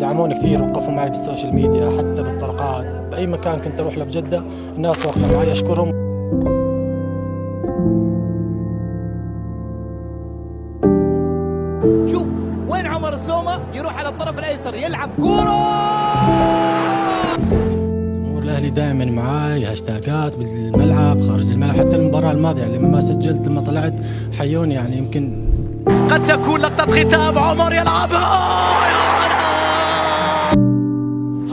دعموني كثير، وقفوا معي بالسوشيال ميديا، حتى بالطرقات، بأي مكان كنت أروح له بجدة الناس واقفة معي، أشكرهم. شوف وين عمر السومة، يروح على الطرف الأيسر يلعب كورة. جمهور الأهلي دائما معاي، هاشتاجات بالملعب خارج الملعب، حتى المباراة الماضية يعني لما سجلت لما طلعت حيوني، يعني يمكن قد تكون لقطة ختام. عمر يلعبها،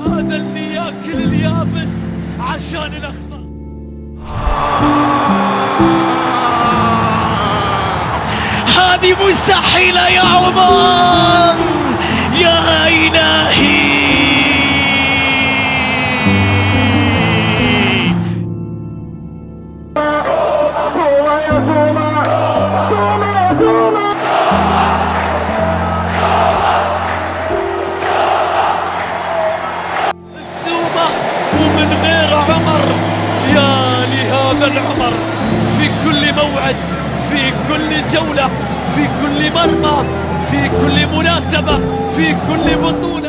هذا اللي ياكل اليابس عشان الأخضر. هذه مستحيلة يا عمر، يا إلهي. السومة ومن غير عمر، يا لهذا العمر، في كل موعد، في كل جولة، في كل مرمى، في كل مناسبة، في كل بطولة.